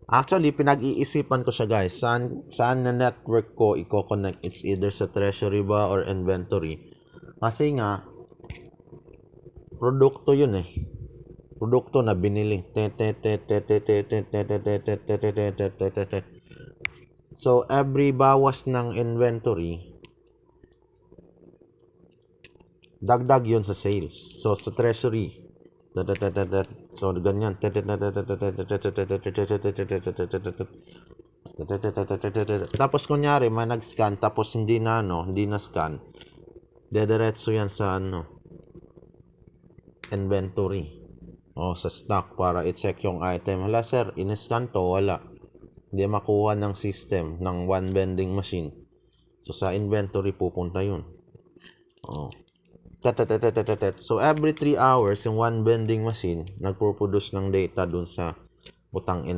Actually, pinag-iisipan ko siya guys. Saan na network ko i-connect? It's either sa treasury ba or inventory. Kasi nga, produkto yun eh. Produkto na binili. So, every bawas ng inventory, dagdag yun sa sales. So, sa treasury, so, ganyan. Tapos, kunyari, may nag-scan, tapos hindi na scan. Dediretso yan sa, inventory. O, sa stock, para i-check yung item. Hala, sir, in-scan to, wala. Hindi makuha ng system, ng one vending machine. So, sa inventory, pupunta yun. O. So, every 3 hours, yung one vending machine, nagpo-produce ng data dun sa utang ina.